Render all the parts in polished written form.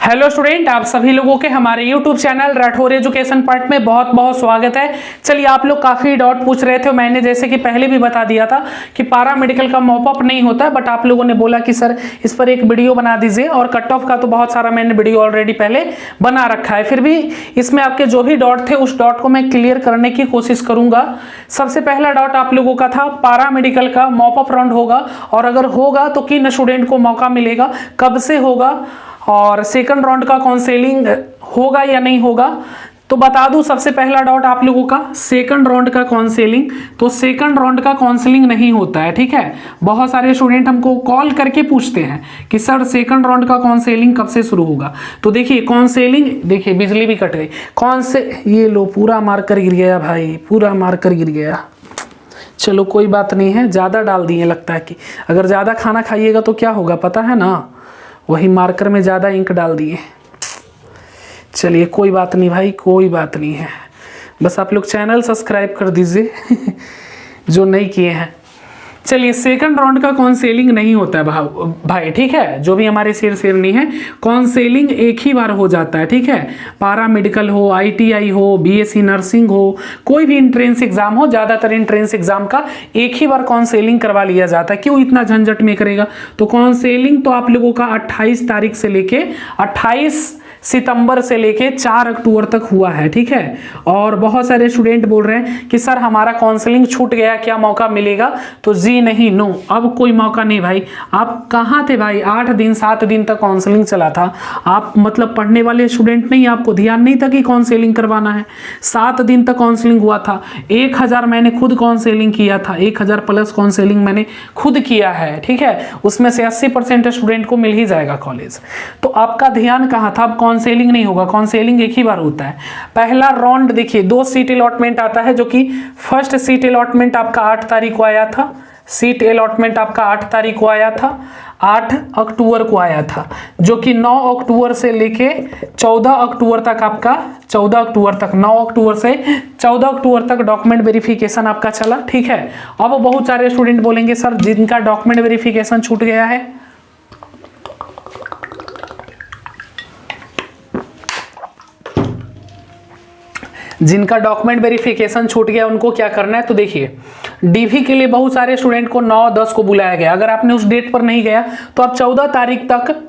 Hello student, आप सभी लोगों के हमारे YouTube channel Rathore education part में बहुत बहुत स्वागत है। चलिए, आप लोग काफ़ी डाउट पूछ रहे थे, मैंने जैसे कि पहले भी बता दिया था कि पारा मेडिकल का मॉपअप नहीं होता है, बट आप लोगों ने बोला कि सर इस पर एक वीडियो बना दीजिए, और कट ऑफ का तो बहुत सारा मैंने वीडियो ऑलरेडी पहले बना रखा है। फिर भी इसमें आपके जो भी डाउट थे उस डाउट को मैं क्लियर करने की कोशिश करूंगा। सबसे पहला डाउट आप लोगों का था पारा मेडिकल का मॉपअप राउंड होगा, और अगर होगा तो किन स्टूडेंट को मौका मिलेगा, कब से होगा, और सेकंड राउंड का काउंसलिंग होगा या नहीं होगा। तो बता दूं, सबसे पहला डाउट आप लोगों का सेकंड राउंड का काउंसलिंग, तो सेकंड राउंड का काउंसलिंग नहीं होता है, ठीक है। बहुत सारे स्टूडेंट हमको कॉल करके पूछते हैं कि सर सेकंड राउंड का काउंसलिंग कब से शुरू होगा। तो देखिए काउंसलिंग, देखिए बिजली भी कट गई, कौन से ये लो पूरा मार कर गिर गया भाई, पूरा मार कर गिर गया। चलो कोई बात नहीं है, ज़्यादा डाल दिए लगता है कि अगर ज़्यादा खाना खाइएगा तो क्या होगा पता है ना, वही मार्कर में ज़्यादा इंक डाल दिए। चलिए कोई बात नहीं भाई, कोई बात नहीं है, बस आप लोग चैनल सब्सक्राइब कर दीजिए जो नहीं किए हैं। चलिए, सेकंड राउंड का काउंसलिंग नहीं होता है भाई, ठीक है। जो भी हमारे शेरनी है, काउंसलिंग एक ही बार हो जाता है, ठीक है। पारा मेडिकल हो, ITI हो, BSc नर्सिंग हो, कोई भी इंट्रेंस एग्जाम हो, ज़्यादातर इंट्रेंस एग्जाम का एक ही बार काउंसलिंग करवा लिया जाता है। क्यों इतना झंझट में करेगा। तो काउंसलिंग तो आप लोगों का 28 तारीख से लेके 28 सितंबर से लेके 4 अक्टूबर तक हुआ है, ठीक है। और बहुत सारे स्टूडेंट बोल रहे हैं कि सर हमारा काउंसलिंग छूट गया, क्या मौका मिलेगा। तो जी नहीं, नो, अब कोई मौका नहीं भाई। आप कहाँ थे भाई, 8 दिन 7 दिन तक काउंसलिंग चला था। आप मतलब पढ़ने वाले स्टूडेंट नहीं, आपको ध्यान नहीं था कि काउंसलिंग करवाना है। 7 दिन तक काउंसलिंग हुआ था। 1000 मैंने खुद काउंसलिंग किया था, 1000 प्लस काउंसलिंग मैंने खुद किया है, ठीक है। उसमें से 80% स्टूडेंट को मिल ही जाएगा कॉलेज। तो आपका ध्यान कहाँ था। अब काउंसलिंग नहीं होगा, काउंसलिंग एक ही बार होता है। पहला राउंड देखिए 2 सीट अलॉटमेंट आता है, जो कि फर्स्ट सीट अलॉटमेंट आपका 8 तारीख को आया था। सीट अलॉटमेंट आपका 8 तारीख को आया था, 8 अक्टूबर को आया था, जो कि 9 अक्टूबर से लेके 14 अक्टूबर तक आपका 14 अक्टूबर तक 9 अक्टूबर से 14 अक्टूबर तक डॉक्यूमेंट वेरिफिकेशन आपका चला, ठीक है। अब बहुत सारे स्टूडेंट बोलेंगे सर जिनका डॉक्यूमेंट वेरिफिकेशन छूट गया है, जिनका डॉक्यूमेंट वेरिफिकेशन छूट गया उनको क्या करना है। तो देखिए डीवी के लिए बहुत सारे स्टूडेंट को 9-10 को बुलाया गया। अगर आपने उस डेट पर नहीं गया तो आप 14 तारीख तक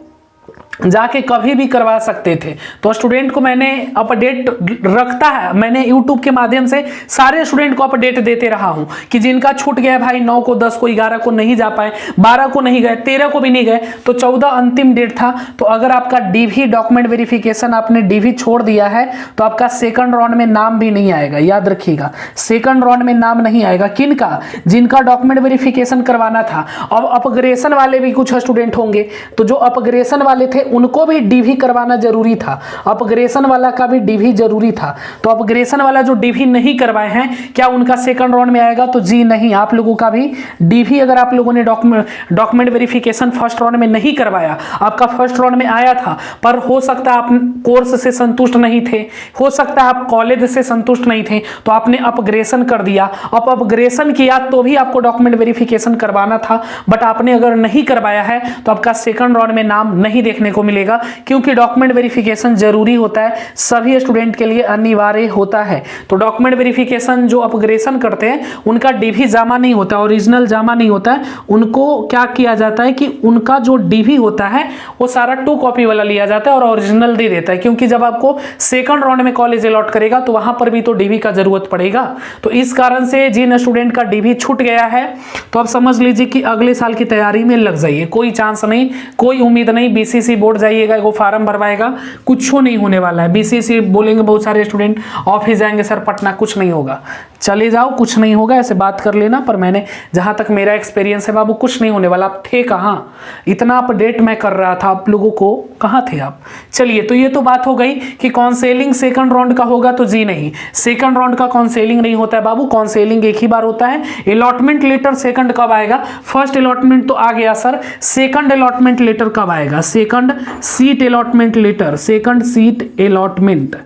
जाके कभी भी करवा सकते थे। तो स्टूडेंट को मैंने अपडेट रखता है, मैंने यूट्यूब के माध्यम से सारे स्टूडेंट को अपडेट देते रहा हूं कि जिनका छूट गया भाई 9 को, 10 को, 11 को नहीं जा पाए, 12 को नहीं गए, 13 को भी नहीं गए, तो 14 अंतिम डेट था। तो अगर आपका डीवी डॉक्यूमेंट वेरिफिकेशन आपने डीवी छोड़ दिया है तो आपका सेकंड राउंड में नाम भी नहीं आएगा, याद रखिएगा। सेकंड राउंड में नाम नहीं आएगा किनका, जिनका डॉक्यूमेंट वेरिफिकेशन करवाना था। अब अपग्रेशन वाले भी कुछ स्टूडेंट होंगे, तो जो अपग्रेशन वाले थे उनको भी डीवी करवाना जरूरी था। अपग्रेशन वाला का भी डीवी जरूरी था। तो अपग्रेशन वाला जो डीवी नहीं करवाए हैं, क्या उनका सेकंड राउंड में आएगा। तो जी नहीं, आप लोगों का भी डीवी, अगर आप लोगों ने डॉक्यूमेंट वेरिफिकेशन फर्स्ट राउंड में नहीं करवाया, आपका फर्स्ट राउंड में आया था, पर हो सकता है आप कोर्स से संतुष्ट नहीं थे, हो सकता है आप कॉलेज से संतुष्ट नहीं थे, तो आपने अपग्रेशन कर दिया। अब अपग्रेशन किया तो भी आपको डॉक्यूमेंट वेरिफिकेशन करवाना था, बट आपने अगर नहीं करवाया है तो आपका सेकंड राउंड में नाम नहीं देखने को मिलेगा, क्योंकि डॉक्यूमेंट वेरिफिकेशन जरूरी होता है, सभी स्टूडेंट के लिए अनिवार्य होता है। तो डॉक्यूमेंट वेरिफिकेशन जो अपग्रेशन करते हैं उनका डीवी जामा नहीं होता, ओरिजिनल जामा नहीं होता है। उनको क्या किया जाता है कि उनका जो डीवी होता है वो सारा 2 कॉपी वाला लिया जाता है और ओरिजिनल दे देता है, क्योंकि जब आपको सेकंड राउंड में कॉलेज अलॉट करेगा तो वहां पर भी तो डीवी का जरूरत पड़ेगा। तो इस कारण से जिन स्टूडेंट का डीवी छूट गया है तो आप समझ लीजिए कि अगले साल की तैयारी में लग जाइए, कोई चांस नहीं, कोई उम्मीद नहीं। BCC बोर्ड जाइएगा, वो फार्म भरवाएगा, कुछ नहीं होने वाला है। BCC बोलेंगे बहुत सारे स्टूडेंट, ऑफिस जाएंगे सर पटना, कुछ नहीं होगा, चले जाओ, कुछ नहीं होगा, ऐसे बात कर लेना। पर मैंने जहां तक मेरा एक्सपीरियंस है बाबू, कुछ नहीं होने वाला। आप थे कहाँ, इतना अपडेट मैं कर रहा था आप लोगों को, कहाँ थे आप। चलिए, तो ये तो बात हो गई कि काउंसलिंग सेकंड राउंड का होगा। तो जी नहीं, सेकंड राउंड का काउंसलिंग नहीं होता है बाबू, काउंसलिंग एक ही बार होता है। अलॉटमेंट लेटर सेकंड कब आएगा, फर्स्ट अलॉटमेंट तो आ गया सर, सेकंड अलॉटमेंट लेटर कब आएगा, second seat allotment letter, second seat allotment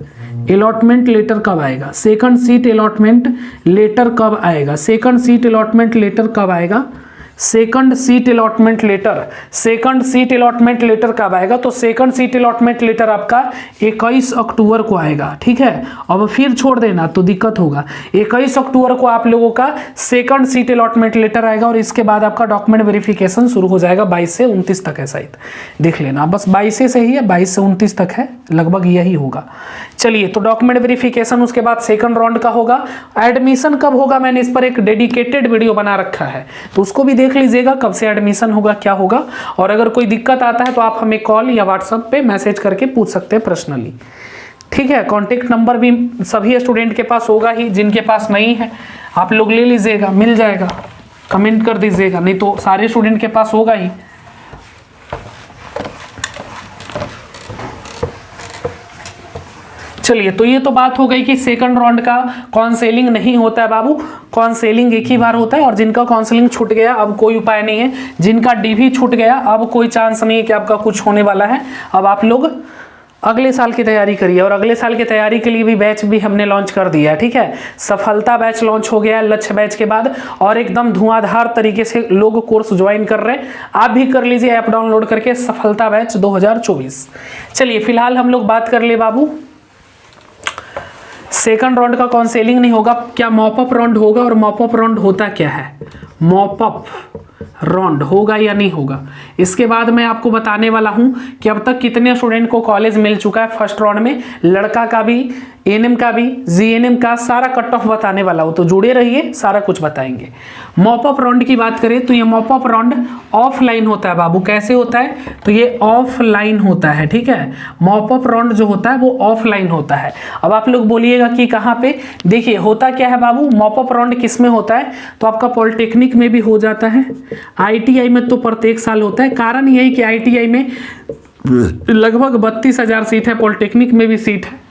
letter कब आएगा, सेकंड सीट अलॉटमेंट लेटर कब आएगा, सेकंड सीट अलॉटमेंट लेटर कब आएगा, second seat allotment letter, second seat allotment letter कब आएगा? तो सेकंड सीट अलॉटमेंट लेटर आपका 21 अक्टूबर को आएगा, ठीक है। अब फिर छोड़ देना तो दिक्कत होगा। 21 अक्टूबर को आप लोगों का सेकंड सीट अलॉटमेंट लेटर आएगा और इसके बाद आपका डॉक्यूमेंट वेरिफिकेशन शुरू हो जाएगा। 22 से 29 तक है, शायद देख लेना, बस 22 से ही है, 22 से 29 तक है, लगभग यही होगा। चलिए, तो डॉक्यूमेंट वेरिफिकेशन उसके बाद सेकंड राउंड का होगा। एडमिशन कब होगा, मैंने इस पर एक डेडिकेटेड वीडियो बना रखा है, तो उसको भी देख लीजिएगा, कब से एडमिशन होगा, क्या होगा। और अगर कोई दिक्कत आता है तो आप हमें कॉल या व्हाट्सएप पे मैसेज करके पूछ सकते हैं पर्सनली, ठीक है। कॉन्टेक्ट नंबर भी सभी स्टूडेंट के पास होगा ही, जिनके पास नहीं है आप लोग ले लीजिएगा, मिल जाएगा, कमेंट कर दीजिएगा, नहीं तो सारे स्टूडेंट के पास होगा ही। चलिए, तो ये तो बात हो गई कि सेकंड राउंड का काउंसलिंग नहीं होता है बाबू, काउंसलिंग एक ही बार होता है। और जिनका काउंसलिंग छूट गया अब कोई उपाय नहीं है, जिनका डीवी छूट गया अब कोई चांस नहीं है कि आपका कुछ होने वाला है। अब आप लोग अगले साल की तैयारी करिए, और अगले साल की तैयारी के लिए भी बैच भी हमने लॉन्च कर दिया है, ठीक है। सफलता बैच लॉन्च हो गया लक्ष्य बैच के बाद, और एकदम धुआंधार तरीके से लोग कोर्स ज्वाइन कर रहे हैं। आप भी कर लीजिए ऐप डाउनलोड करके, सफलता बैच 2024। चलिए, फिलहाल हम लोग बात कर ले बाबू, सेकंड राउंड का काउंसलिंग नहीं होगा, क्या मॉपअप राउंड होगा? और मॉपअप राउंड होता क्या है, मॉपअप राउंड होगा या नहीं होगा, इसके बाद मैं आपको बताने वाला हूं कि अब तक कितने स्टूडेंट को कॉलेज मिल चुका है फर्स्ट राउंड में, लड़का का भी, एएनएम का भी, जीएनएम का, सारा कट ऑफ बताने वाला हूं, तो जुड़े रहिए, सारा कुछ बताएंगे। मॉपअप राउंड की बात करें तो ये मॉपअप राउंड ऑफलाइन होता है बाबू। कैसे होता है? तो ये ऑफलाइन होता है, ठीक है। मॉपअप राउंड जो होता है वो ऑफलाइन होता है। अब आप लोग बोलिएगा कि कहाँ पे, देखिए होता क्या है बाबू, मॉपअप राउंड किस में होता है? तो आपका पॉलिटेक्निक में भी हो जाता है, आईटीआई में तो प्रत्येक साल होता है। कारण यही कि आईटीआई में लगभग 32,000 सीट है, पॉलिटेक्निक में भी सीट है,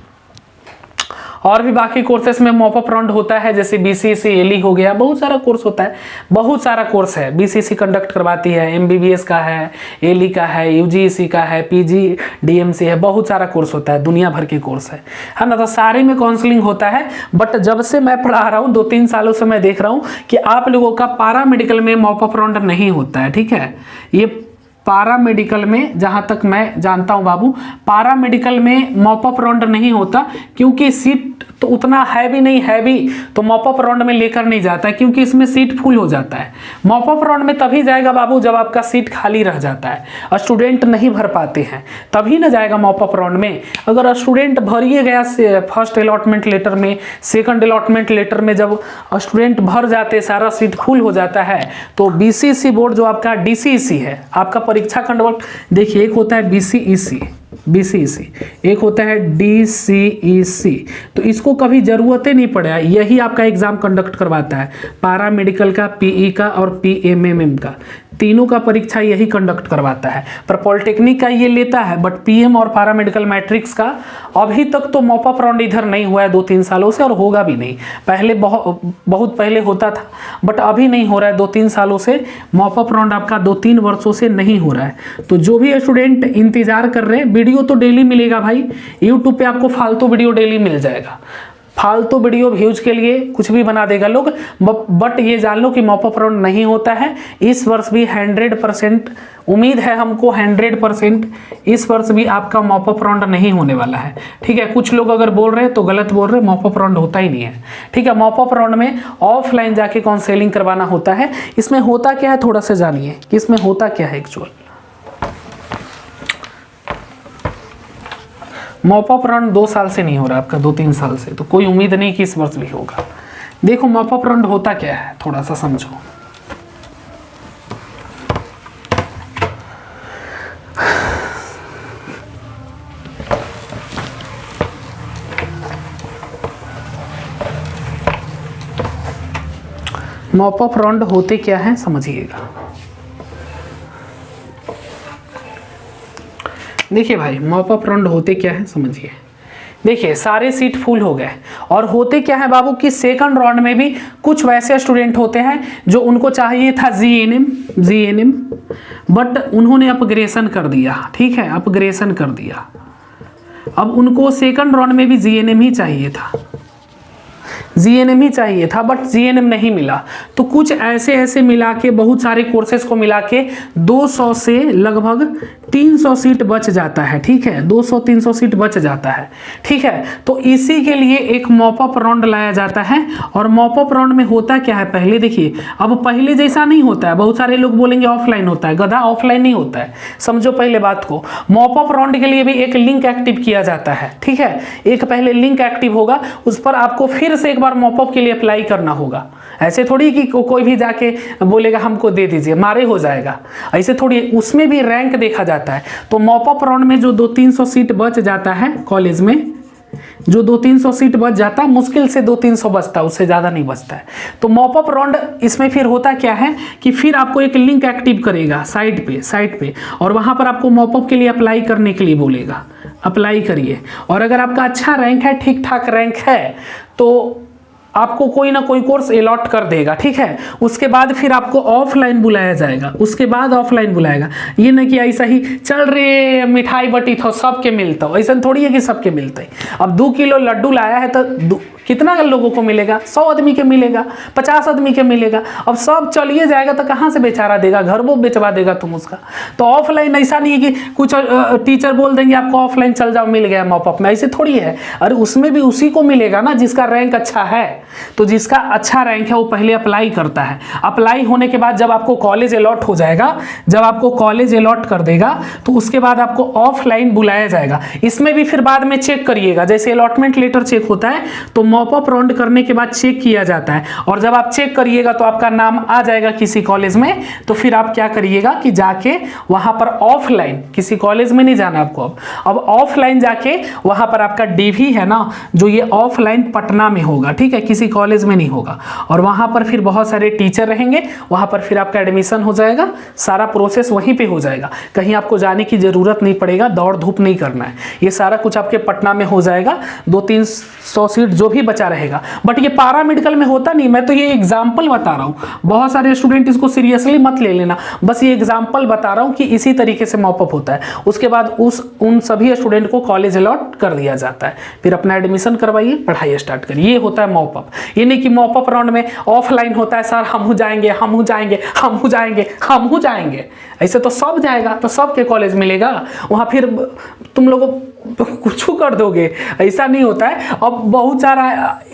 और भी बाकी कोर्सेस में मॉपअप राउंड होता है, जैसे बीसीसी एली हो गया, बहुत सारा कोर्स होता है, बहुत सारा कोर्स है। बीसीसी कंडक्ट करवाती है, एमबीबीएस का है, एली का है, यूजीसी का है, पीजी डीएमसी है, बहुत सारा कोर्स होता है, दुनिया भर के कोर्स है ना। तो सारे में काउंसलिंग होता है। बट जब से मैं पढ़ा रहा हूँ, 2-3 सालों से मैं देख रहा हूँ कि आप लोगों का पारा मेडिकल में मॉपअप राउंड नहीं होता है, ठीक है। ये पारा मेडिकल में जहाँ तक मैं जानता हूँ बाबू, पारा मेडिकल में मॉपअप राउंड नहीं होता, क्योंकि सीट तो उतना है भी नहीं, है भी तो मॉपअप राउंड में लेकर नहीं जाता है, क्योंकि इसमें सीट फुल हो जाता है। मॉपअप राउंड में तभी जाएगा बाबू जब आपका सीट खाली रह जाता है और स्टूडेंट नहीं भर पाते हैं, तभी ना जाएगा मॉपअप राउंड में। अगर स्टूडेंट भरिए गया फर्स्ट अलॉटमेंट लेटर में, सेकंड अलॉटमेंट लेटर में जब स्टूडेंट भर जाते, सारा सीट फुल हो जाता है, तो बीसीसी बोर्ड जो आपका डीसीईसी है, आपका परीक्षा कंडक्ट, देखिए एक होता है बीसीईसी, एक होता है डीसीईसी, तो इसको कभी जरूरत ही नहीं पड़ा, यही आपका एग्जाम कंडक्ट करवाता है। पारा मेडिकल का, पीई का और पीएमएमएम का, तीनों का परीक्षा यही कंडक्ट करवाता है। पर पॉलिटेक्निक का ये लेता है, बट पीएम और पारा मेडिकल मैट्रिक्स का अभी तक तो मॉपअप राउंड इधर नहीं हुआ है 2-3 सालों से, और होगा भी नहीं। पहले बहुत पहले होता था, बट अभी नहीं हो रहा है 2-3 सालों से। मॉपअप राउंड आपका 2-3 वर्षों से नहीं हो रहा है। तो जो भी स्टूडेंट इंतजार कर रहे हैं, वीडियो तो डेली मिलेगा भाई, यूट्यूब पे आपको फालतू वीडियो डेली मिल जाएगा। फालतू वीडियो व्यूज के लिए कुछ भी बना देगा लोग, बट ये जान लो कि मॉपअप राउंड नहीं होता है। इस वर्ष भी 100% उम्मीद है हमको, 100% इस वर्ष भी आपका मॉपअप राउंड नहीं होने वाला है, ठीक है। कुछ लोग अगर बोल रहे हैं तो गलत बोल रहे हैं, मॉपअप राउंड होता ही नहीं है, ठीक है। मॉपअप राउंड में ऑफलाइन जाके काउंसलिंग करवाना होता है। इसमें होता क्या है थोड़ा सा जानिए कि इसमें होता क्या है एक्चुअल। मॉपअप राउंड 2 साल से नहीं हो रहा आपका, 2-3 साल से, तो कोई उम्मीद नहीं कि इस वर्ष भी होगा। देखो मॉपअप राउंड होता क्या है, थोड़ा सा समझो। मॉपअप राउंड होते क्या है समझिएगा। देखिए भाई, मॉपअप राउंड होते क्या है समझिए। देखिए सारे सीट फुल हो गए, और होते क्या है बाबू कि सेकंड राउंड में भी कुछ वैसे स्टूडेंट होते हैं जो उनको चाहिए था जीएनएम, बट उन्होंने अपग्रेशन कर दिया, ठीक है, अपग्रेशन कर दिया। अब उनको सेकंड राउंड में भी जीएनएम ही चाहिए था, जीएनएम ही चाहिए था बट जीएनएम नहीं मिला। तो कुछ ऐसे ऐसे मिला के बहुत सारे कोर्सेज को मिला के 200 से लगभग 300 सीट बच जाता है, ठीक है, 200-300 सीट बच जाता है, ठीक है। तो इसी के लिए एक मॉपअप राउंड लाया जाता है। और मॉपअप राउंड में होता क्या है, पहले देखिए, अब पहले जैसा नहीं होता है। बहुत सारे लोग बोलेंगे ऑफलाइन होता है, गधा, ऑफलाइन नहीं होता है। समझो पहले बात को, मॉपअप राउंड के लिए भी एक लिंक एक्टिव किया जाता है, ठीक है। एक पहले लिंक एक्टिव होगा, उस पर आपको फिर से एक बार मॉपअप के लिए अप्लाई करना होगा। ऐसे थोड़ी कि कोई भी जाके बोलेगा हमको दे दीजिए, मारे हो जाएगा, ऐसे थोड़ी। उसमें भी रैंक देखा जाता है। तो मॉपअप राउंड में जो 200-300 सीट बच जाता है कॉलेज में, जो 200-300 सीट बच जाता है, मुश्किल से 200-300 बचता है, उससे ज़्यादा नहीं बचता है। तो मॉपअप राउंड इसमें फिर होता क्या है कि फिर आपको एक लिंक एक्टिव करेगा साइट पे, और वहाँ पर आपको मॉपअप के लिए अप्लाई करने के लिए बोलेगा, अप्लाई करिए। और अगर आपका अच्छा रैंक है, ठीक ठाक रैंक है, तो आपको कोई ना कोई कोर्स अलॉट कर देगा, ठीक है। उसके बाद फिर आपको ऑफलाइन बुलाया जाएगा, उसके बाद ऑफलाइन बुलाएगा। ये नहीं कि ऐसा ही चल रहे मिठाई बटी तो सबके मिलता हो, ऐसा थोड़ी है कि सबके मिलता है। अब 2 किलो लड्डू लाया है तो कितना लोगों को मिलेगा, 100 आदमी के मिलेगा, 50 आदमी के मिलेगा। अब सब चलिए जाएगा तो कहाँ से बेचारा देगा, घर वो बेचवा देगा तुम उसका। तो ऑफलाइन ऐसा नहीं है कि कुछ टीचर बोल देंगे आपको ऑफलाइन चल जाओ, मिल गया मॉपअप में, ऐसे थोड़ी है। अरे उसमें भी उसी को मिलेगा ना जिसका रैंक अच्छा है। तो जिसका अच्छा रैंक है वो पहले अप्लाई करता है। अप्लाई होने के बाद जब आपको कॉलेज अलॉट हो जाएगा, जब आपको कॉलेज अलॉट कर देगा, तो उसके बाद आपको ऑफलाइन बुलाया जाएगा। इसमें भी फिर बाद में चेक करिएगा, जैसे अलॉटमेंट लेटर चेक होता है तो मॉपअप राउंड करने के बाद चेक किया जाता है। और जब आप चेक करिएगा तो आपका नाम आ जाएगा किसी कॉलेज में, तो फिर आप क्या करिएगा कि जाके वहां पर ऑफलाइन, किसी कॉलेज में नहीं जाना आपको, अब ऑफलाइन जाके वहां पर आपका डीवी है ना, जो ये ऑफलाइन पटना में होगा, ठीक है, किसी कॉलेज में नहीं होगा। और वहां पर फिर बहुत सारे टीचर रहेंगे, वहां पर फिर आपका एडमिशन हो जाएगा, सारा प्रोसेस वहीं पे हो जाएगा, कहीं आपको जाने की जरूरत नहीं पड़ेगा, दौड़ धूप नहीं करना है। ये सारा कुछ आपके पटना में हो जाएगा। 200-300 सीट जो भी बचा रहेगा। बट ये पारा मेडिकल में होता नहीं, मैं तो ये एग्जाम्पल बता रहा हूँ। बहुत सारे स्टूडेंट इसको सीरियसली मत ले लेना, बस ये एग्जाम्पल बता रहा हूँ कि इसी तरीके से मॉपअप होता है। उसके बाद उन सभी स्टूडेंट को कॉलेज अलॉट कर दिया जाता है, फिर अपना एडमिशन करवाइए, पढ़ाई स्टार्ट करिए। ये होता है मॉपअप। ये नहीं कि मॉपअप राउंड में ऑफलाइन होता है, सर हम जाएंगे, हम जाएंगे, हम जाएंगे, हम जाएंगे, ऐसे तो सब जाएगा तो सबके कॉलेज मिलेगा, वहाँ फिर तुम लोगों कुछ कर दोगे, ऐसा नहीं होता है। अब बहुत सारा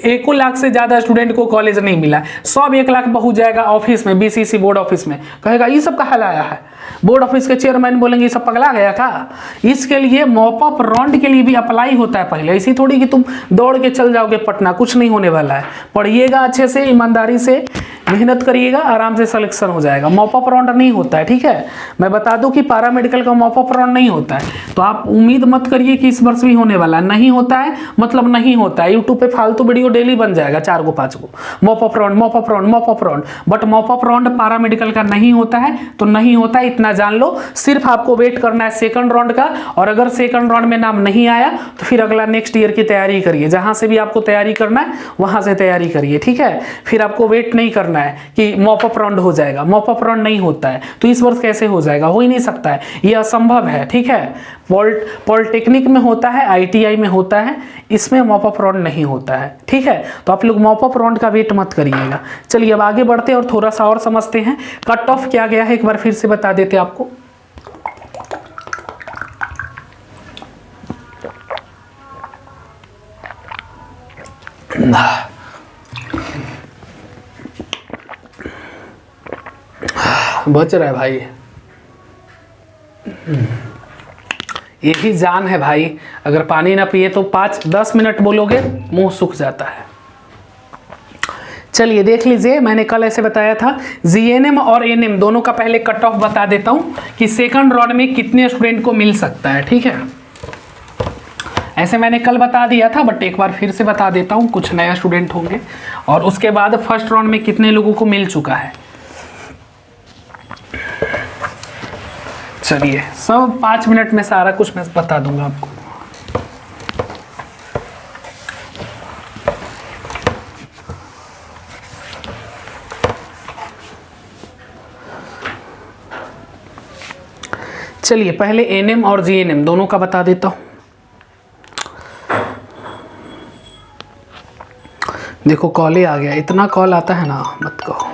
1 लाख से ज़्यादा स्टूडेंट को कॉलेज नहीं मिला, सब 1 लाख पहुँच जाएगा ऑफिस में, बीसीसी बोर्ड ऑफिस में, कहेगा ये सब कहाँ लाया है। बोर्ड ऑफिस के चेयरमैन बोलेंगे ये सब पगला गया था। इसके लिए मॉपअप राउंड के लिए भी अप्लाई होता है पहले, ऐसी थोड़ी कि तुम दौड़ के चल जाओगे पटना, कुछ नहीं होने वाला है। पढ़िएगा अच्छे से, ईमानदारी से मेहनत करिएगा, आराम से सिलेक्शन हो जाएगा। मॉपअप राउंड नहीं होता है, ठीक है। मैं बता दूं कि पारा मेडिकल का मॉपअप राउंड नहीं होता है, तो आप उम्मीद मत करिए कि इस वर्ष भी होने वाला है। नहीं होता है मतलब नहीं होता है। यूट्यूब पे फालतू वीडियो डेली बन जाएगा 4 को 5 को, mop up round, mop up round, mop up round. But mop up round पारा मेडिकल का नहीं होता है, तो नहीं होता है, इतना जान लो। सिर्फ आपको वेट करना है सेकंड राउंड का, और अगर सेकंड राउंड में नाम नहीं आया तो फिर अगला नेक्स्ट ईयर की तैयारी करिए। जहां से भी आपको तैयारी करना है वहां से तैयारी करिए, ठीक है। फिर आपको वेट नहीं करना है कि मॉपअप राउंड हो जाएगा, मॉपअप राउंड नहीं होता है। तो इस वर्ष कैसे हो जाएगा, हो ही नहीं सकता है, ये असंभव है, ठीक है। पॉलिटेक्निक में होता है, ITI में होता है, इसमें मॉपअप राउंड नहीं होता है, ठीक है। तो आप लोग मॉपअप राउंड का वेट मत करिएगा। चलिए अब आगे बढ़ते हैं और थोड़ा सा और समझते हैं। कट ऑफ क्या गया है एक बार फिर से बता देते आपको। बच रहा है भाई, यही जान है भाई। अगर पानी ना पिए तो 5-10 मिनट बोलोगे मुंह सूख जाता है। चलिए देख लीजिए, मैंने कल ऐसे बताया था, जीएनएम और एनएम दोनों का पहले कट ऑफ बता देता हूं कि सेकंड राउंड में कितने स्टूडेंट को मिल सकता है, ठीक है। ऐसे मैंने कल बता दिया था, बट एक बार फिर से बता देता हूं, कुछ नया स्टूडेंट होंगे। और उसके बाद फर्स्ट राउंड में कितने लोगों को मिल चुका है। चलिए सब 5 मिनट में सारा कुछ मैं बता दूंगा आपको। चलिए पहले एनएम और जीएनएम दोनों का बता देता हूं। देखो कॉल ही आ गया, इतना कॉल आता है ना मत कहो।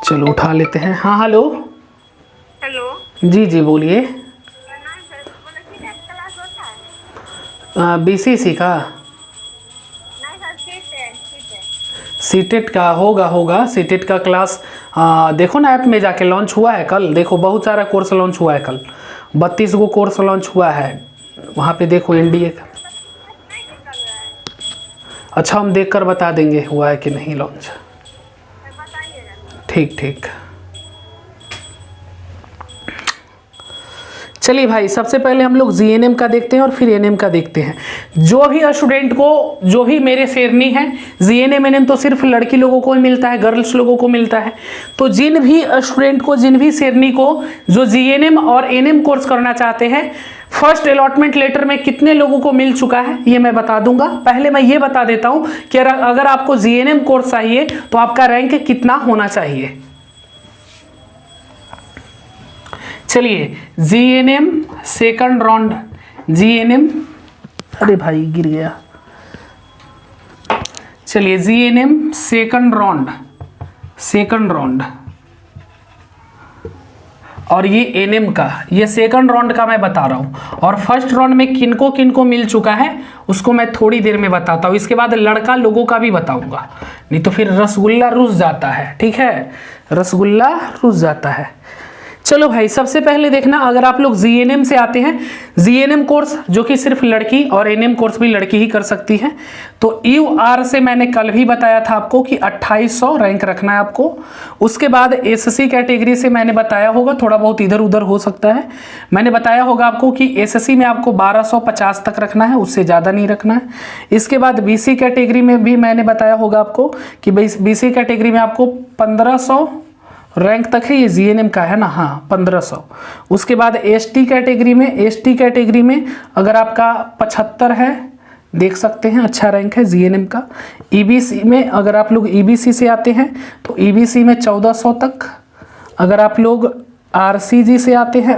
चलो उठा लेते हैं। हाँ हेलो। हेलो जी जी बोलिए। बीसीसी का सीटेट का होगा सीटेट का क्लास। देखो ना ऐप में जाके लॉन्च हुआ है कल। देखो बहुत सारा कोर्स लॉन्च हुआ है कल, 32 गो कोर्स लॉन्च हुआ है वहाँ पे। देखो एनडीए का। अच्छा हम देख कर बता देंगे हुआ है कि नहीं लॉन्च। ठीक ठीक। चलिए भाई, सबसे पहले हम लोग जीएनएम का देखते हैं और फिर एनएम का देखते हैं। जो भी स्टूडेंट को, जो भी मेरे शेरनी है, जीएनएम एनएम तो सिर्फ लड़की लोगों को ही मिलता है, गर्ल्स लोगों को मिलता है। तो जिन भी स्टूडेंट को, जिन भी शेरनी को जो जीएनएम और एनएम कोर्स करना चाहते हैं, फर्स्ट अलॉटमेंट लेटर में कितने लोगों को मिल चुका है ये मैं बता दूंगा। पहले मैं ये बता देता हूं कि अगर आपको जीएनएम कोर्स चाहिए तो आपका रैंक कितना होना चाहिए। चलिए जीएनएम सेकंड राउंड, जीएनएम, अरे भाई गिर गया। चलिए जीएनएम सेकंड राउंड और ये एनएम का, ये सेकंड राउंड का मैं बता रहा हूँ। और फर्स्ट राउंड में किनको किनको मिल चुका है उसको मैं थोड़ी देर में बताता हूँ। इसके बाद लड़का लोगों का भी बताऊंगा, नहीं तो फिर रसगुल्ला रुस जाता है। ठीक है, रसगुल्ला रुस जाता है। चलो भाई, सबसे पहले देखना, अगर आप लोग जीएनएम से आते हैं, जीएनएम कोर्स जो कि सिर्फ लड़की, और एनएम कोर्स भी लड़की ही कर सकती है, तो यूआर से मैंने कल भी बताया था आपको कि 2800 रैंक रखना है आपको। उसके बाद एससी कैटेगरी से मैंने बताया होगा, थोड़ा बहुत इधर उधर हो सकता है, मैंने बताया होगा आपको कि एससी में आपको 1250 तक रखना है, उससे ज़्यादा नहीं रखना है। इसके बाद बीसी कैटेगरी में भी मैंने बताया होगा आपको कि बीसी कैटेगरी में आपको 1500 रैंक तक है, ये जीएनएम का है ना, हाँ 1500। उसके बाद एसटी कैटेगरी में अगर आपका 75 है, देख सकते हैं, अच्छा रैंक है जीएनएम का। ईबीसी में अगर आप लोग ईबीसी से आते हैं तो ईबीसी में 1400 तक। अगर आप लोग आरसीजी से आते हैं,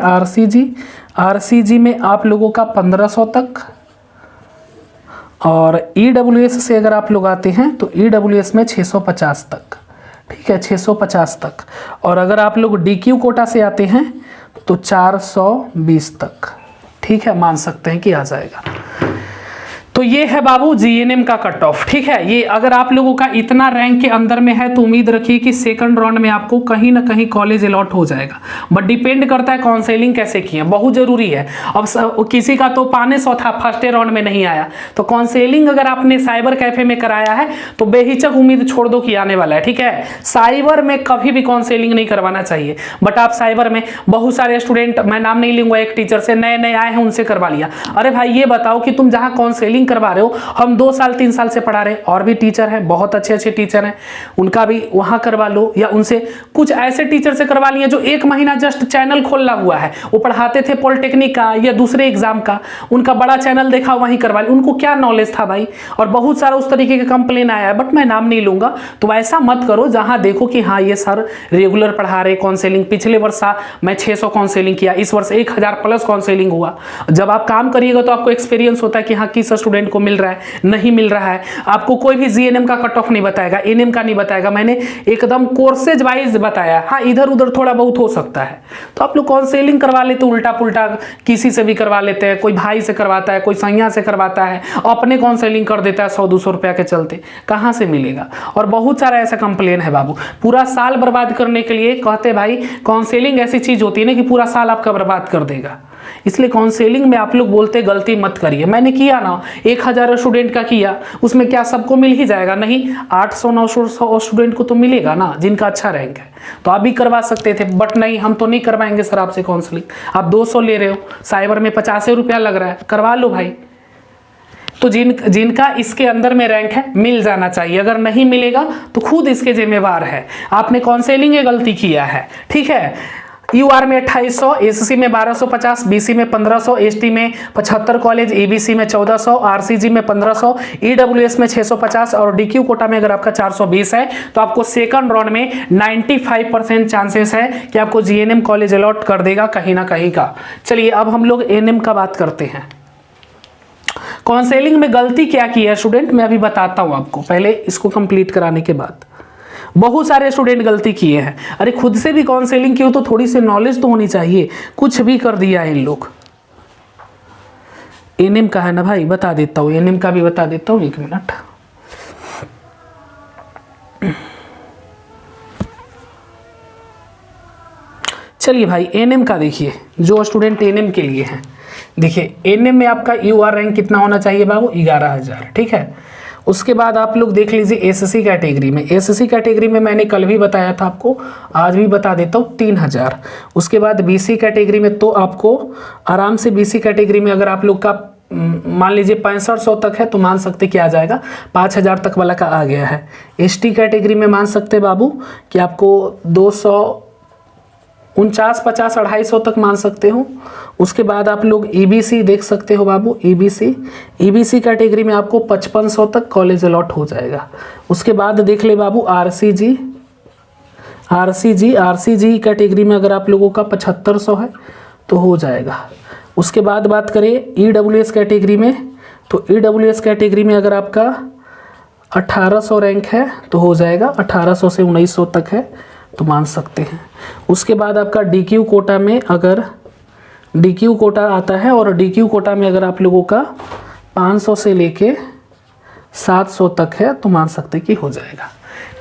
आरसीजी में आप लोगों का 1500 तक। और ईडब्ल्यूएस से अगर आप लोग आते हैं तो ईडब्ल्यूएस में 650 तक। ठीक है, 650 तक। और अगर आप लोग डीक्यू कोटा से आते हैं तो 420 तक। ठीक है, मान सकते हैं कि आ जाएगा। तो ये है बाबू जीएनएम का कट ऑफ। ठीक है, ये अगर आप लोगों का इतना रैंक के अंदर में है तो उम्मीद रखिए कि सेकंड राउंड में आपको कहीं ना कहीं कॉलेज अलॉट हो जाएगा। बट डिपेंड करता है काउंसलिंग कैसे किए, बहुत जरूरी है। अब किसी का तो 500 था, फर्स्ट राउंड में नहीं आया, तो काउंसलिंग अगर आपने साइबर कैफे में कराया है तो बेहिचक उम्मीद छोड़ दो कि आने वाला है। ठीक है, साइबर में कभी भी काउंसलिंग नहीं करवाना चाहिए। बट आप साइबर में बहुत सारे स्टूडेंट, मैं नाम नहीं लूंगा, एक टीचर से नए आए हैं उनसे करवा लिया। अरे भाई ये बताओ कि तुम जहां काउंसलिंग करवा रहे हो, हम 2 साल 3 साल से पढ़ा रहे, और भी टीचर हैं, बहुत अच्छे टीचर हैं, उनका भी वहां करवा लो। या उनसे कुछ ऐसे टीचर से करवा लिए जो 1 महीना जस्ट चैनल खोला हुआ है, वो पढ़ाते थे पॉलिटेक्निक का या दूसरे एग्जाम का, उनका बड़ा चैनल देखा वहीं करवा लिया। उनको क्या नॉलेज था भाई, और बहुत सारा उस तरीके का कंप्लेन आया है, बट मैं नाम नहीं लूंगा। तो ऐसा मत करो, जहां देखो कि हाँ ये सर रेगुलर पढ़ा रहे, काउंसलिंग पिछले वर्ष मैं 600 काउंसलिंग किया, इस वर्ष 1000 प्लस काउंसलिंग हुआ। जब आप काम करिएगा तो आपको एक्सपीरियंस होता है कि हाँ किस स्टूडेंट को मिल रहा है, नहीं मिल रहा है। आपको कोई भी जीएनएम का कट ऑफ नहीं बताएगा, एनएम का नहीं बताएगा, मैंने एकदम कोर्सेज वाइज बताया। हाँ इधर उधर थोड़ा बहुत हो सकता है, तो आप लोग काउंसलिंग करवा लेते उल्टा पुल्टा, किसी से भी करवा लेते हैं, कोई भाई से करवाता है, कोई सैया से करवाता है, अपने काउंसलिंग कर देता है 100-200 रुपया के चलते, कहाँ से मिलेगा। और बहुत सारा ऐसा कंप्लेन है बाबू, पूरा साल बर्बाद करने के लिए कहते भाई काउंसलिंग ऐसी चीज होती है ना कि पूरा साल आपका बर्बाद कर देगा। इसलिए काउंसलिंग में आप लोग बोलते गलती मत करिए। मैंने किया ना, 1000 स्टूडेंट का किया, उसमें क्या सबको मिल ही जाएगा? नहीं, 800-900 स्टूडेंट को तो मिलेगा ना जिनका अच्छा रैंक है। तो आप भी करवा सकते थे, बट नहीं, हम तो नहीं करवाएंगे सर आपसे काउंसलिंग। आप 200 ले रहे हो, साइबर में 50 रुपया लग रहा है, करवा लो भाई। तो जिनका इसके अंदर में रैंक है मिल जाना चाहिए, अगर नहीं मिलेगा तो खुद इसके जिम्मेवार है, आपने काउंसलिंग में गलती किया है। ठीक है, यूआर में 2800, एससी में 1250, बीसी में 1500, एसटी में 75 कॉलेज, ईबीसी में 1400, आरसीजी में 1500, ईडब्ल्यूएस में 650 और डीक्यू कोटा में अगर आपका 420 है तो आपको सेकंड राउंड में 95% चांसेस है कि आपको जीएनएम कॉलेज अलॉट कर देगा कहीं ना कहीं का। चलिए अब हम लोग एनएम का बात करते हैं। काउंसलिंग में गलती क्या की है स्टूडेंट, मैं अभी बताता हूं आपको, पहले इसको कंप्लीट कराने के बाद। बहुत सारे स्टूडेंट गलती किए हैं, अरे खुद से भी काउंसलिंग की हो तो थोड़ी सी नॉलेज तो होनी चाहिए, कुछ भी कर दिया है इन लोग। एनएम का है ना भाई, बता देता हूँ, एनएम का भी बता देता हूँ, 1 मिनट। चलिए भाई एनएम का देखिए, जो स्टूडेंट एनएम के लिए हैं, देखिए एनएम में आपका यूआर रैंक कितना होना चाहिए बाबू, 11,000, ठीक है। उसके बाद आप लोग देख लीजिए एसएससी कैटेगरी में, एसएससी कैटेगरी में मैंने कल भी बताया था आपको, आज भी बता देता हूँ, 3,000। उसके बाद बीसी कैटेगरी में तो आपको आराम से, बीसी कैटेगरी में अगर आप लोग का मान लीजिए 6500 तक है तो मान सकते क्या आ जाएगा, 5,000 तक वाला का आ गया है। एसटी कैटेगरी में मान सकते बाबू कि आपको 249, 50, 250 तक मान सकते हो। उसके बाद आप लोग ईबीसी देख सकते हो बाबू, ईबीसी कैटेगरी में आपको 5500 तक कॉलेज अलॉट हो जाएगा। उसके बाद देख ले बाबू आरसीजी कैटेगरी में अगर आप लोगों का 7500 है तो हो जाएगा। उसके बाद बात करें ईडब्ल्यूएस कैटेगरी में, तो ईडब्ल्यूएस कैटेगरी में अगर आपका 1800 रैंक है तो हो जाएगा, 1800 से 1900 तक है तो मान सकते हैं। उसके बाद आपका डीक्यू कोटा में, अगर डीक्यू कोटा आता है और डीक्यू कोटा में अगर आप लोगों का 500 से लेके 700 तक है तो मान सकते कि हो जाएगा।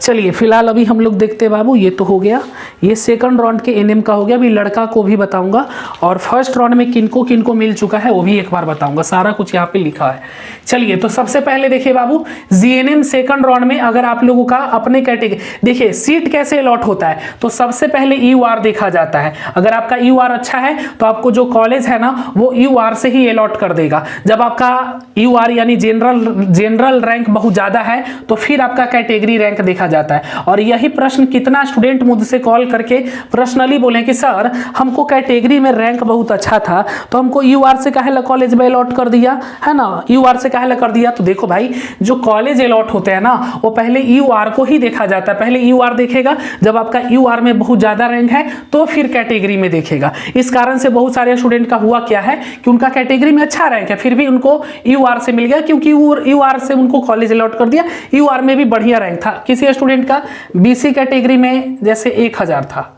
चलिए फिलहाल अभी हम लोग देखते हैं बाबू, ये तो हो गया, ये सेकंड राउंड के एनएम का हो गया। अभी लड़का को भी बताऊंगा और फर्स्ट राउंड में किनको किनको मिल चुका है वो भी एक बार बताऊंगा, सारा कुछ यहाँ पे लिखा है। चलिए तो सबसे पहले देखिए बाबू, जीएनएम सेकंड राउंड में अगर आप लोगों का अपने कैटेगरी, देखिए सीट कैसे अलॉट होता है, तो सबसे पहले यूआर देखा जाता है। अगर आपका यूआर अच्छा है तो आपको जो कॉलेज है ना वो यूआर से ही अलॉट कर देगा। जब आपका यूआर यानी जनरल रैंक बहुत ज्यादा है तो फिर आपका कैटेगरी रैंक देखा जाता है। और यही प्रश्न कितना स्टूडेंट मुझसे कॉल करके पर्सनली बोले कि सर हमको कैटेगरी में रैंक बहुत अच्छा था तो हमको यूआर से काहे कॉलेज में अलॉट कर दिया है ना, यूआर से काहे कर दिया। तो देखो भाई, जो कॉलेज अलॉट होते हैं ना वो पहले यूआर को ही देखा जाता है, पहले यूआर देखेगा, जब आपका यूआर में बहुत ज्यादा रैंक है तो फिर कैटेगरी में देखेगा। इस कारण से बहुत सारे स्टूडेंट का हुआ क्या है कि उनका कैटेगरी में अच्छा रैंक है फिर भी उनको यूआर से मिल गया, क्योंकि यूआर से उनको कॉलेज अलॉट कर दिया, यूआर में भी बढ़िया रैंक था। किसी स्टूडेंट का बीसी कैटेगरी में जैसे 1000 था,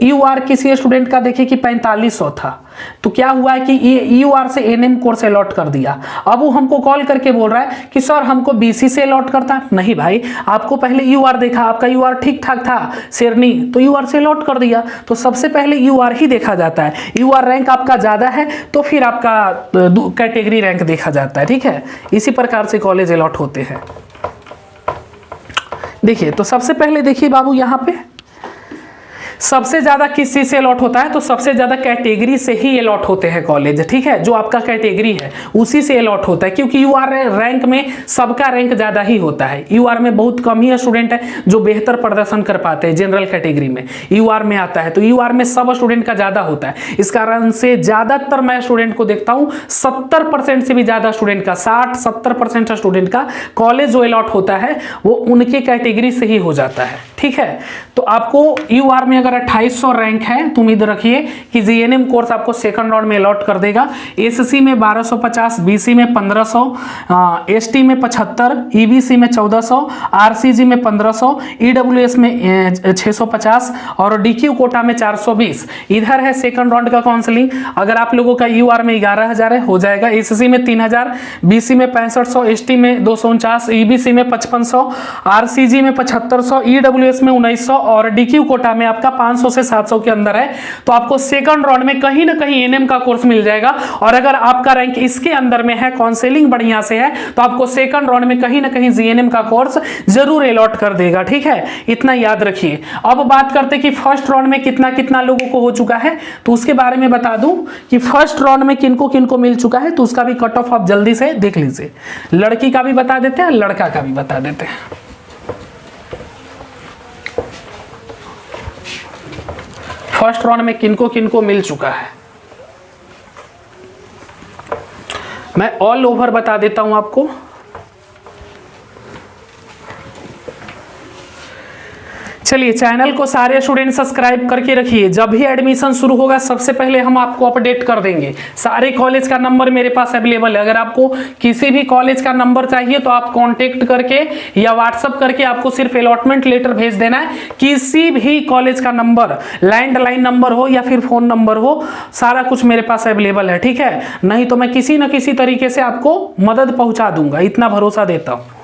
यूआर किसी स्टूडेंट का देखिए कि 4500 था, तो क्या हुआ है कि यूआर से एनएम कोर्स अलॉट कर दिया। अब वो हमको कॉल करके बोल रहा है कि सर हमको बीसी से अलॉट करता। नहीं भाई, आपको पहले यूआर देखा, आपका यूआर ठीक ठाक था शेरनी, तो यूआर से अलॉट कर दिया। तो सबसे पहले यूआर ही देखा जाता है, यूआर रैंक आपका ज्यादा है तो फिर आपका कैटेगरी रैंक देखा जाता है, ठीक है। इसी प्रकार से कॉलेज अलॉट होते हैं। देखिए तो सबसे पहले देखिए बाबू, यहाँ पे सबसे ज्यादा किस चीज से अलॉट होता है, तो सबसे ज्यादा कैटेगरी से ही अलॉट होते हैं कॉलेज, ठीक है। जो आपका कैटेगरी है उसी से अलॉट होता है, क्योंकि यूआर रैंक में सबका रैंक ज्यादा ही होता है। यूआर में बहुत कम ही स्टूडेंट है जो बेहतर प्रदर्शन कर पाते हैं जनरल कैटेगरी में, यूआर में आता है तो यूआर में सब स्टूडेंट का ज्यादा होता है। इस कारण से ज्यादातर मैं स्टूडेंट को देखता हूँ 70% से भी ज्यादा स्टूडेंट का, 60-70% स्टूडेंट का कॉलेज जो अलॉट होता है वो उनके कैटेगरी से ही हो जाता है, ठीक है। तो आपको यूआर में अगर 2800 रैंक है तो उम्मीद रखिए कि जीएनएम कोर्स आपको सेकंड राउंड में अलॉट कर देगा। एससी में 1250, बीसी में 1500, एसटी में 75, ईबीसी में 1400, आरसीजी में 1500, ईडब्ल्यूएस में 650 और डीक्यू कोटा में 420। इधर है सेकंड राउंड का काउंसलिंग। अगर आप लोगों का यूआर में 11000 है हो जाएगा, एससी में 3000, बीसी में 6500, एसटी में 249, ईबीसी में 5500, आरसीजी में 7500, ईडब्ल्यूएस में 1900 और डीक्यू कोटा में आपका 500 से 700 के अंदर है तो आपको सेकंड राउंड में कहीं ना कहीं एनएम का कोर्स मिल जाएगा। और अगर आपका रैंक इसके अंदर में है, काउंसलिंग बढ़िया से है, तो आपको सेकंड राउंड में कहीं ना कहीं जीएनएम का कोर्स जरूर अलॉट कर देगा, ठीक है। इतना याद रखिए। अब बात करते कि फर्स्ट राउंड में कितना कितना लोगों को हो चुका है, तो उसके बारे में बता दूं कि फर्स्ट राउंड में किनको किनको मिल चुका है, तो उसका भी कट ऑफ आप जल्दी से देख लीजिए। लड़की का भी बता देते हैं, लड़का का भी बता देते हैं। फर्स्ट राउंड में किनको किनको मिल चुका है मैं ऑल ओवर बता देता हूं आपको। चलिए चैनल को सारे स्टूडेंट सब्सक्राइब करके रखिए, जब भी एडमिशन शुरू होगा सबसे पहले हम आपको अपडेट कर देंगे। सारे कॉलेज का नंबर मेरे पास अवेलेबल है, अगर आपको किसी भी कॉलेज का नंबर चाहिए तो आप कांटेक्ट करके या व्हाट्सअप करके आपको सिर्फ अलॉटमेंट लेटर भेज देना है। किसी भी कॉलेज का नंबर, लैंडलाइन नंबर हो या फिर फोन नंबर हो, सारा कुछ मेरे पास अवेलेबल है, ठीक है। नहीं तो मैं किसी न किसी तरीके से आपको मदद पहुंचा दूंगा, इतना भरोसा देता हूं।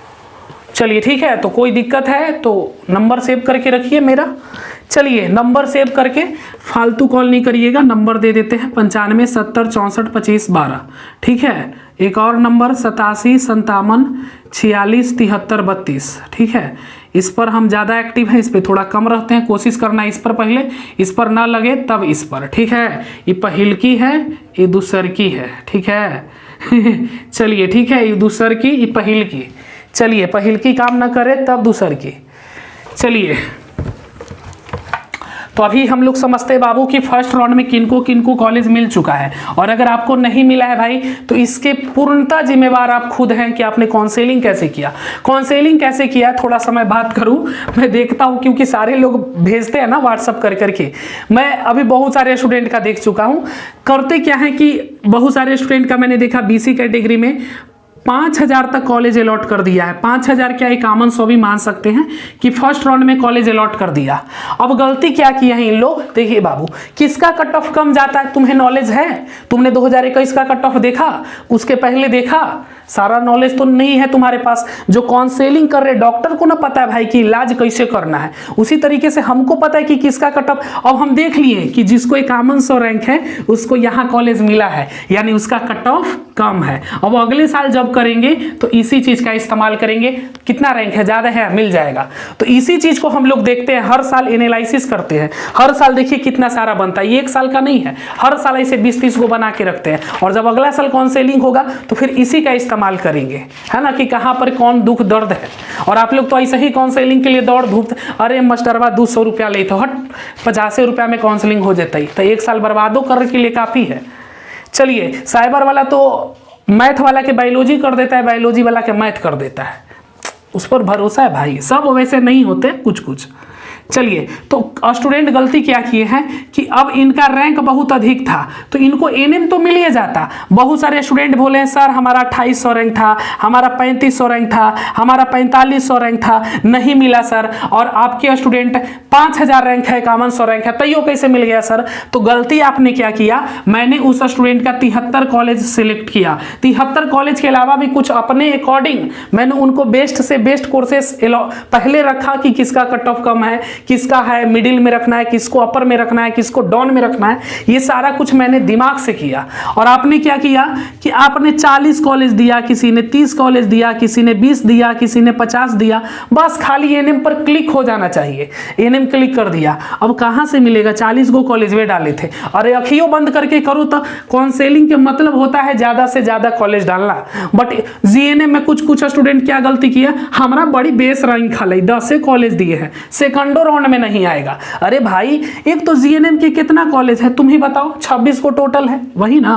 चलिए ठीक है, तो कोई दिक्कत है तो नंबर सेव करके रखिए मेरा। चलिए नंबर सेव करके फालतू कॉल नहीं करिएगा, नंबर दे देते हैं 95 70 64 25 12, ठीक है। एक और नंबर 87 57 46 73 32, ठीक है। इस पर हम ज़्यादा एक्टिव हैं, इस पर थोड़ा कम रहते हैं, कोशिश करना इस पर पहले, इस पर ना लगे तब इस पर, ठीक है। ये पहिल की है, ये दूसर की है, ठीक है। चलिए ठीक है, ये दूसर की, ये पहिल की। चलिए पहिल की काम ना करे तब दूसर की। चलिए तो अभी हम लोग समझते हैं बाबू कि फर्स्ट राउंड में किनको किनको कॉलेज मिल चुका है, और अगर आपको नहीं मिला है भाई तो इसके पूर्णतः जिम्मेवार आप खुद हैं कि आपने काउंसलिंग कैसे किया। काउंसलिंग कैसे किया थोड़ा समय बात करूं, मैं देखता हूं क्योंकि सारे लोग भेजते हैं ना व्हाट्सअप कर करके। मैं अभी बहुत सारे स्टूडेंट का देख चुका हूं, करते क्या है कि बहुत सारे स्टूडेंट का मैंने देखा बीसी कैटेगरी में 5000 तक कॉलेज अलॉट कर दिया है। 5000 क्या एक कॉमन सौ भी मान सकते हैं कि फर्स्ट राउंड में कॉलेज अलॉट कर दिया। अब गलती क्या की है इन लोग, देखिए बाबू, किसका कट ऑफ कम जाता है तुम्हें नॉलेज है? तुमने 2021 का कट ऑफ देखा, उसके पहले देखा? सारा नॉलेज तो नहीं है तुम्हारे पास। जो काउंसलिंग कर रहे डॉक्टर को ना पता है भाई कि इलाज कैसे करना है, उसी तरीके से हमको पता है कि किसका कट ऑफ। अब हम देख लिए कि जिसको एक कॉमन सौ रैंक है उसको यहाँ कॉलेज मिला है, यानी उसका कट ऑफ कम है। अब अगले साल जब करेंगे तो इसी चीज का इस्तेमाल करेंगे, कितना रैंक है, ज्यादा है, मिल जाएगा। तो इसी चीज को हम लोग देखते हैं, हर साल एनालिसिस करते हैं, हर साल देखिए कितना सारा बनता है। ये एक साल का नहीं है, हर साल ऐसे 20-30 को बना के रखते हैं, और जब अगला साल काउंसलिंग होगा तो फिर इसी का इस्तेमाल करेंगे, है ना, कि कहाँ पर कौन दुख दर्द है। और आप लोग तो ऐसे ही काउंसलिंग के लिए दौड़ धूप, अरे मास्टरवा 200 रुपया ले तो हट, 50 रुपया में काउंसलिंग हो जाता है, तो एक साल बर्बादो करने के लिए काफी है। चलिए साइबर वाला तो मैथ वाला के बायोलॉजी कर देता है, बायोलॉजी वाला के मैथ कर देता है, उस पर भरोसा है भाई, सब वैसे नहीं होते, कुछ कुछ। चलिए तो स्टूडेंट गलती क्या किए हैं कि अब इनका रैंक बहुत अधिक था तो इनको एनएम तो मिल ही जाता। बहुत सारे स्टूडेंट बोले सर हमारा 2800 रैंक था, हमारा 3500 रैंक था, हमारा 4500 रैंक था, नहीं मिला सर। और आपके स्टूडेंट 5000 रैंक है, कॉमन 100 रैंक है, तैयो कैसे मिल गया सर? तो गलती आपने क्या किया, मैंने उस स्टूडेंट का 73 कॉलेज सिलेक्ट किया। 73 कॉलेज के अलावा भी कुछ अपने अकॉर्डिंग मैंने उनको बेस्ट से बेस्ट कोर्सेस पहले रखा कि किसका कट ऑफ कम है, किसका है मिडिल में रखना है, किसको अपर में रखना है, किसको डाउन में रखना है, ये सारा कुछ मैंने दिमाग से किया। और आपने क्या किया कि आपने 40 कॉलेज दिया, किसी ने 30 कॉलेज दिया, किसी ने 20 दिया, किसी ने 50 दिया, बस खाली एनएम पर क्लिक हो जाना चाहिए। एनएम क्लिक कर दिया, अब कहां से मिलेगा? 40 गो कॉलेज वे डाले थे। अरे अखियों बंद करके करो तो काउंसलिंग के मतलब होता है ज्यादा से ज्यादा कॉलेज डालना। बट जीएनएम में कुछ स्टूडेंट क्या गलती किया, हमारा बड़ी बेस रैंक खाली 10 कॉलेज दिए हैं, सेकंडो राउंड में नहीं आएगा। अरे भाई एक तो जीएनएम के कितना कॉलेज है तुम ही बताओ? 26 को टोटल है, वही ना,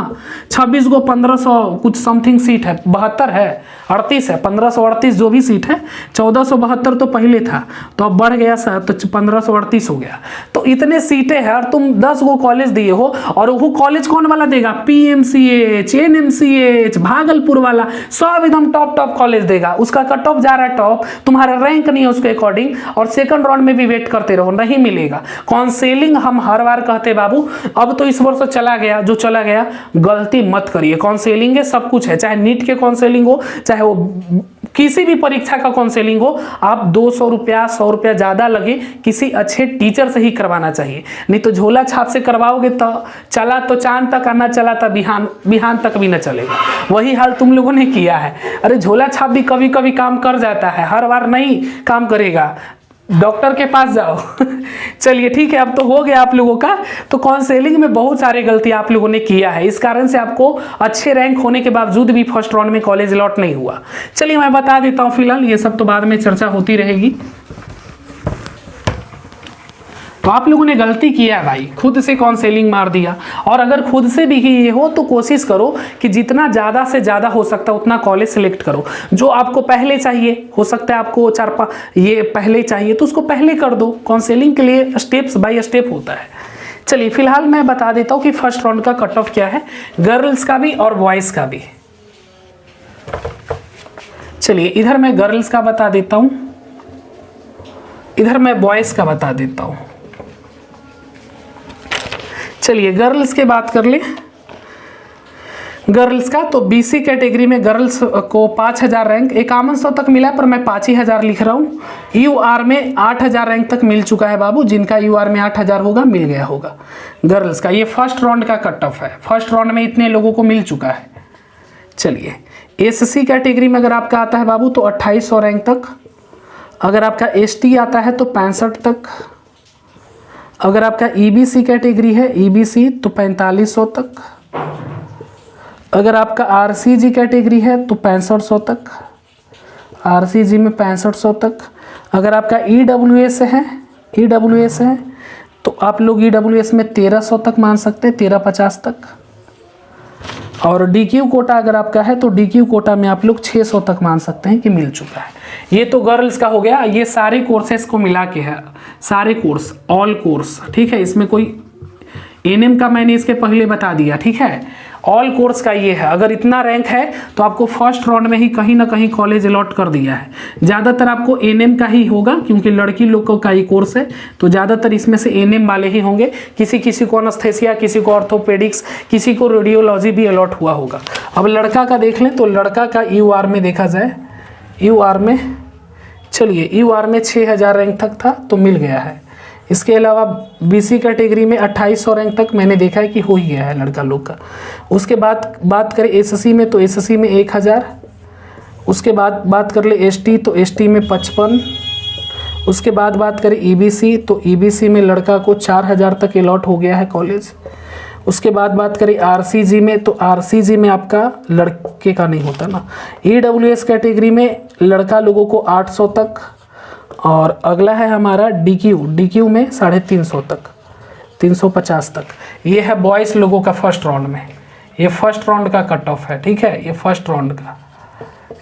26 को 1500 कुछ समथिंग सीट है, 72 है, 38 है, 1538 जो भी सीट है, 1472 तो पहले था, तो अब बढ़ गया सर, तो 1538 हो गया। तो इतने सीटें हैं और तुम 10 गो कॉलेज दिए हो, और वो कॉलेज कौन वाला देगा? पीएमसीएच, एनएमसीएच, भागलपुर वाला, सब एकदम टॉप टॉप कॉलेज देगा। उसका कट ऑफ जा रहा है टॉप, तुम्हारा रैंक नहीं है उसके अकॉर्डिंग, और सेकंड राउंड में भी वेट करते रहो, नहीं मिलेगा। काउंसलिंग हम हर बार कहते बाबू, अब तो इस वर्ष चला गया जो चला गया, गलती मत करिए। काउंसलिंग है, सब कुछ है, चाहे नीट के काउंसलिंग हो, चाहे वो किसी भी परीक्षा का काउंसलिंग हो, आप 200 रुपया 100 रुपया ज्यादा लगे किसी अच्छे टीचर से ही करवाना चाहिए। नहीं तो झोला छाप से करवाओगे तो चला तो चांद तक, आना चला तो बिहान तक भी न चलेगा। वही हाल तुम लोगों ने किया है। अरे झोला छाप भी कभी कभी काम कर जाता है, हर बार नहीं काम करेगा, डॉक्टर के पास जाओ। चलिए ठीक है, अब तो हो गया आप लोगों का। तो काउंसलिंग में बहुत सारी गलती आप लोगों ने किया है, इस कारण से आपको अच्छे रैंक होने के बावजूद भी फर्स्ट राउंड में कॉलेज अलॉट नहीं हुआ। चलिए मैं बता देता हूं, फिलहाल ये सब तो बाद में चर्चा होती रहेगी। तो आप लोगों ने गलती किया है भाई, खुद से काउंसलिंग मार दिया। और अगर खुद से भी किए हो तो कोशिश करो कि जितना ज़्यादा से ज़्यादा हो सकता है उतना कॉलेज सेलेक्ट करो। जो आपको पहले चाहिए, हो सकता है आपको 4-5 ये पहले चाहिए तो उसको पहले कर दो। काउंसलिंग के लिए स्टेप्स बाय स्टेप होता है। चलिए फिलहाल मैं बता देता हूँ कि फर्स्ट राउंड का कट ऑफ क्या है, गर्ल्स का भी और बॉयज़ का भी। चलिए इधर मैं गर्ल्स का बता देता हूँ, इधर मैं बॉयज़ का बता देता हूँ। चलिए गर्ल्स की बात कर ले। गर्ल्स का तो बीसी कैटेगरी में गर्ल्स को 5000 रैंक 5100 तक मिला, पर मैं 5000 लिख रहा हूँ। यूआर में 8000 रैंक तक मिल चुका है बाबू, जिनका यूआर में 8000 होगा मिल गया होगा गर्ल्स का। ये फर्स्ट राउंड का कट ऑफ है, फर्स्ट राउंड में इतने लोगों को मिल चुका है। चलिए एससी कैटेगरी में अगर आपका आता है बाबू तो 2800 रैंक तक, अगर आपका एसटी आता है तो 65 तक, अगर आपका ईबीसी कैटेगरी है ईबीसी तो 4500 तक, अगर आपका आरसीजी कैटेगरी है तो 6500 तक, आरसीजी में 6500 तक, अगर आपका ईडब्ल्यूएस है तो आप लोग ईडब्ल्यूएस में 1300 तक मान सकते हैं, 1350 तक। और डीक्यू कोटा अगर आपका है तो डीक्यू कोटा में आप लोग 600 तक मान सकते हैं कि मिल चुका है। ये तो गर्ल्स का हो गया, ये सारे कोर्सेस को मिला के है, सारे कोर्स, ऑल कोर्स, ठीक है। इसमें कोई एनएम का मैंने इसके पहले बता दिया, ठीक है। ऑल कोर्स का ये है, अगर इतना रैंक है तो आपको फर्स्ट राउंड में ही कहीं ना कहीं कॉलेज अलॉट कर दिया है। ज़्यादातर आपको एनएम का ही होगा क्योंकि लड़की लोगों का ही कोर्स है, तो ज़्यादातर इसमें से एनएम वाले ही होंगे। किसी को एनेस्थेसिया, किसी को ऑर्थोपेडिक्स, किसी को रेडियोलॉजी भी अलॉट हुआ होगा। अब लड़का का देख लें तो लड़का का यूआर में देखा जाए, यूआर में चलिए यूआर में 6000 रैंक तक था तो मिल गया है। इसके अलावा बीसी कैटेगरी में 2800 रैंक तक मैंने देखा है कि हो ही गया है लड़का लोग का। उसके बाद बात करें एसएससी में तो एसएससी में 1000, उसके बाद बात कर ले एसटी तो एसटी में 55, उसके बाद बात करें ईबीसी तो ईबीसी में लड़का को 4000 तक अलॉट हो गया है कॉलेज। उसके बाद बात करें आरसीजी में तो आरसीजी में आपका लड़के का नहीं होता ना। ईडब्ल्यूएस कैटेगरी में लड़का लोगों को 800 तक, और अगला है हमारा डीक्यू में 350 तक, 350 तक। ये है बॉयज़ लोगों का फर्स्ट राउंड में, ये फर्स्ट राउंड का कट ऑफ है, ठीक है। ये फर्स्ट राउंड का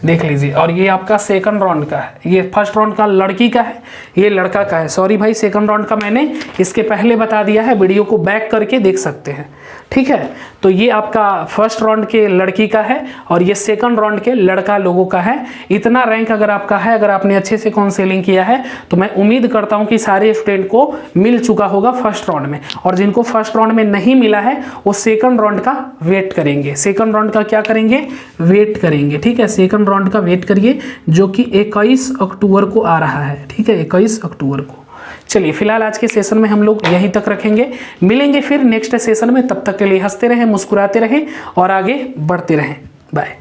देख लीजिए, और ये आपका सेकंड राउंड का है। ये फर्स्ट राउंड का लड़की का है, ये लड़का का है। सॉरी भाई, सेकंड राउंड का मैंने इसके पहले बता दिया है, वीडियो को बैक करके देख सकते हैं, ठीक है। तो ये आपका फर्स्ट राउंड के लड़की का है और ये सेकंड राउंड के लड़का लोगों का है। इतना रैंक अगर आपका है, अगर आपने अच्छे से काउंसलिंग किया है तो मैं उम्मीद करता हूं कि सारे स्टूडेंट को मिल चुका होगा फर्स्ट राउंड में। और जिनको फर्स्ट राउंड में नहीं मिला है वो सेकंड राउंड का वेट करेंगे। सेकंड राउंड का क्या करेंगे? वेट करेंगे, ठीक है। सेकंड राउंड का वेट करिए जो कि 21 अक्टूबर को आ रहा है, ठीक है, 21 अक्टूबर को। चलिए फिलहाल आज के सेशन में हम लोग यहीं तक रखेंगे, मिलेंगे फिर नेक्स्ट सेशन में। तब तक के लिए हंसते रहें, मुस्कुराते रहें और आगे बढ़ते रहें। बाय।